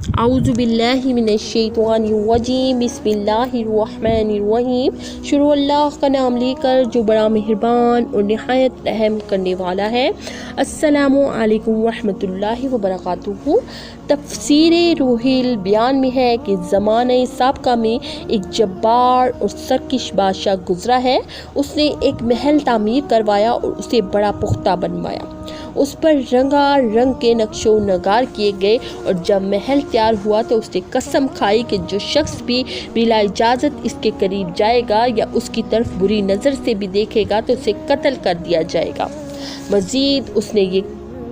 अऊज़ु बिल्लाहि मिनश्शैतानिर्रजीम बिस्मिल्लाहिर्रहमानिर्रहीम। शुरू अल्लाह का नाम लेकर जो बड़ा मेहरबान और निहायत रहम करने वाला है। अस्सलामु अलैकुम वरहमतुल्लाहि वबरकातुहू। तफसीर रूहुल बयान में है कि ज़माने साबका में एक जब्बार और सरकश बादशाह गुजरा है। उसने एक महल तामीर करवाया और उसे बड़ा पुख्ता बनवाया। उस पर रंगा रंग के नक्शो नगार किए गए और जब महल तैयार हुआ तो उसने कसम खाई कि जो शख्स भी बिला इजाज़त इसके करीब जाएगा या उसकी तरफ बुरी नज़र से भी देखेगा तो उसे कत्ल कर दिया जाएगा। मज़ीद उसने ये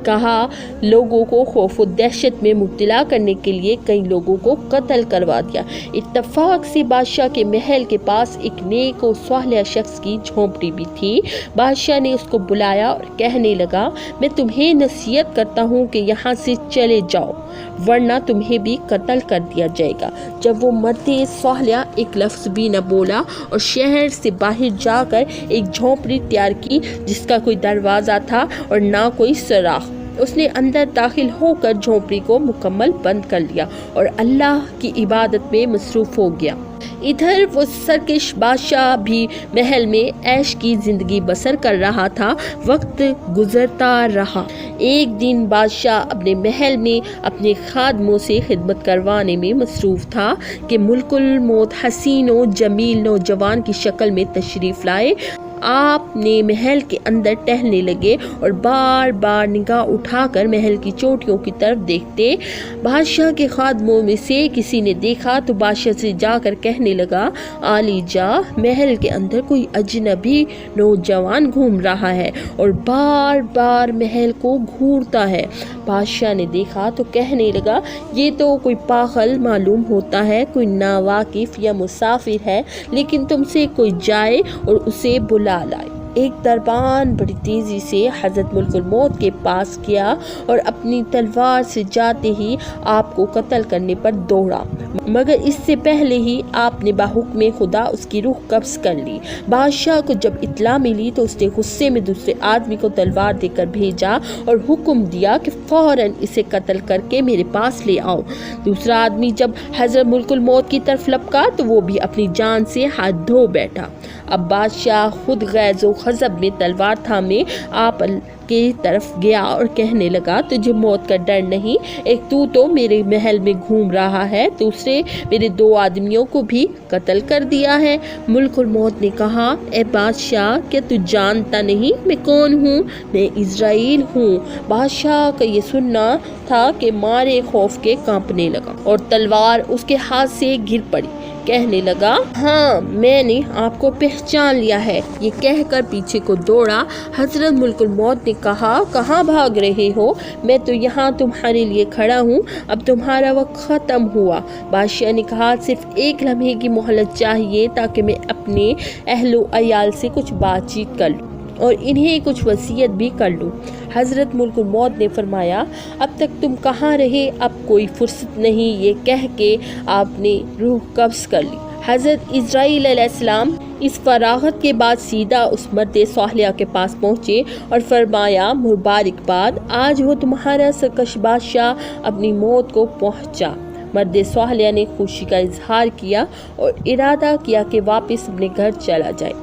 कहा, लोगों को खौफ व दहशत में मुब्तला करने के लिए कई लोगों को कत्ल करवा दिया। इत्तफाक से बादशाह के महल के पास एक नेक और सालेह शख्स की झोंपड़ी भी थी। बादशाह ने उसको बुलाया और कहने लगा, मैं तुम्हें नसीहत करता हूँ कि यहाँ से चले जाओ वरना तुम्हें भी कत्ल कर दिया जाएगा। जब वो मर्द सालेह एक लफ्ज़ भी न बोला और शहर से बाहर जाकर एक झोंपड़ी तैयार की जिसका कोई दरवाज़ा था और ना कोई सुराख। उसने अंदर दाखिल होकर झोंपड़ी को मुकम्मल बंद कर लिया और अल्लाह की इबादत में मसरूफ़ हो गया। इधर वो सरकश बादशाह भी महल में ऐश की ज़िंदगी बसर कर रहा था। वक्त गुजरता रहा। एक दिन बादशाह अपने महल में अपने खादमों से खिदमत करवाने में मसरूफ़ था कि मुल्कुल मौत हसीन व जमील नौजवान की शक्ल में तशरीफ़ लाए। आपने महल के अंदर टहलने लगे और बार बार निगाह उठाकर महल की चोटियों की तरफ देखते। बादशाह के खादमों में से किसी ने देखा तो बादशाह से जाकर कहने लगा, आली जा, महल के अंदर कोई अजनबी नौजवान घूम रहा है और बार बार महल को घूरता है। बादशाह ने देखा तो कहने लगा, ये तो कोई पागल मालूम होता है, कोई नावाकिफ या मुसाफिर है, लेकिन तुमसे कोई जाए और उसे बुला लाए। एक दरबान बड़ी तेज़ी से हज़रत मुल्कुल मौत के पास गया और अपनी तलवार से जाते ही आपको कत्ल करने पर दौड़ा, मगर इससे पहले ही आपने बाहुक्म खुदा उसकी रूह कब्ज़ कर ली। बादशाह को जब इत्ला मिली तो उसने गुस्से में दूसरे आदमी को तलवार देकर भेजा और हुक्म दिया कि फ़ौरन इसे कत्ल करके मेरे पास ले आओ। दूसरा आदमी जब हज़रत मुल्कुल मौत की तरफ लपका तो वो भी अपनी जान से हाथ धो बैठा। अब बादशाह खुद गैज़ व ग़ज़ब में तलवार थामे आप के तरफ गया और कहने लगा, तुझे मौत का डर नहीं? एक तू तो मेरे महल में घूम रहा है, दूसरे मेरे दो आदमियों को भी कत्ल कर दिया है। मुल्कुल मौत ने कहा, ए बादशाह, क्या तू जानता नहीं मैं कौन हूँ? मैं इज़राइल हूँ। बादशाह का ये सुनना था कि मारे खौफ के कांपने लगा और तलवार उसके हाथ से गिर पड़ी। कहने लगा, हाँ, मैंने आपको पहचान लिया है। ये कहकर पीछे को दौड़ा। हज़रत मुल्कुल मौत ने कहा, कहाँ भाग रहे हो? मैं तो यहाँ तुम्हारे लिए खड़ा हूँ, अब तुम्हारा वक्त ख़त्म हुआ। बादशाह ने कहा, सिर्फ एक लम्हे की मोहलत चाहिए ताकि मैं अपने अहलो अयाल से कुछ बातचीत कर लूँ और इन्हें कुछ वसीयत भी कर लूँ। हज़रत मुल्कुल मौत ने फरमाया, अब तक तुम कहाँ रहे? अब कोई फुर्सत नहीं। ये कह के आपने रूह कब्ज़ कर ली। हज़रत इज़राइल अलैहिस्सलाम इस फरागत के बाद सीधा उस मर्द सालेह के पास पहुँचे और फरमाया, मुबारकबाद, आज वो तुम्हारा सरकश बादशाह अपनी मौत को पहुँचा। मर्द सालेह ने खुशी का इजहार किया और इरादा किया कि वापस अपने घर चला जाए।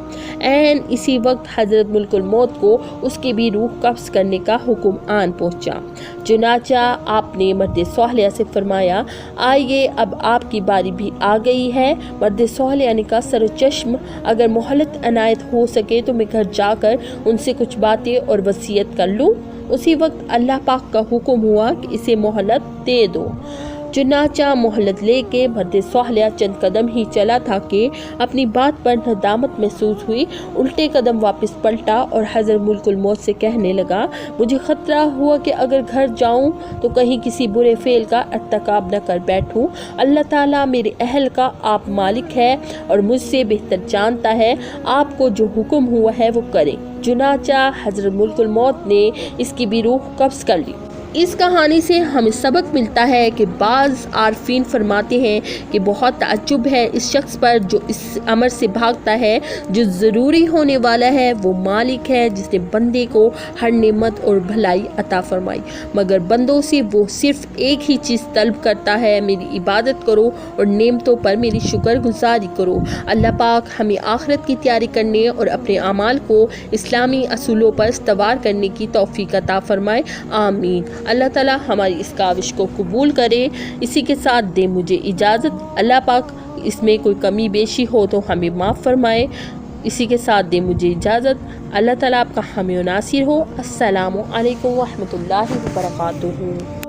ऐन इसी वक्त हज़रत मुल्कुल मौत को उसकी भी रूह कब्ज़ करने का हुक्म आन पहुँचा। चुनाचा आपने मर्द सालेह से फरमाया, आइए अब आपकी बारी भी आ गई है। मर्द सालेह ने कहा, सरोचश्म, अगर मोहलत अनायत हो सके तो मैं घर जाकर उनसे कुछ बातें और वसीयत कर लूँ। उसी वक्त अल्लाह पाक का हुक्म हुआ कि इसे मोहलत दे दो। चुनाचा मोहलत लेके मर्द सालेह चंद कदम ही चला था कि अपनी बात पर नदामत महसूस हुई। उल्टे कदम वापस पलटा और हज़रत मुल्कुल मौत से कहने लगा, मुझे ख़तरा हुआ कि अगर घर जाऊं तो कहीं किसी बुरे फेल का अर्तकाब न कर बैठूं। अल्लाह ताला मेरे अहल का आप मालिक है और मुझसे बेहतर जानता है। आपको जो हुक्म हुआ है वो करें। चुनाचा हज़रत मुल्कुल मौत ने इसकी भी रूह कब्ज़ कर ली। اس کہانی سے ہمیں سبق ملتا ہے کہ بعض عارفین فرماتے ہیں کہ بہت تعجب ہے اس شخص پر جو اس امر سے بھاگتا ہے جو ضروری ہونے والا ہے۔ وہ مالک ہے جس نے بندے کو ہر نعمت اور بھلائی عطا فرمائی، مگر بندوں سے وہ صرف ایک ہی چیز طلب کرتا ہے، میری عبادت کرو اور نعمتوں پر میری شکر گزاری کرو۔ اللہ پاک ہمیں آخرت کی تیاری کرنے اور اپنے اعمال کو اسلامی اصولوں پر استوار کرنے کی توفیق عطا فرمائے، آمین۔ اللہ تعالی ہماری اس کاوش کو قبول کرے۔ اسی کے ساتھ دے مجھے اجازت، اللہ پاک اس میں کوئی کمی بیشی ہو تو ہمیں معاف فرمائے۔ اسی کے ساتھ دے مجھے اجازت، اللہ تعالیٰ آپ کا حامی و ناصر ہو۔ السلام علیکم ورحمۃ اللہ وبرکاتہ۔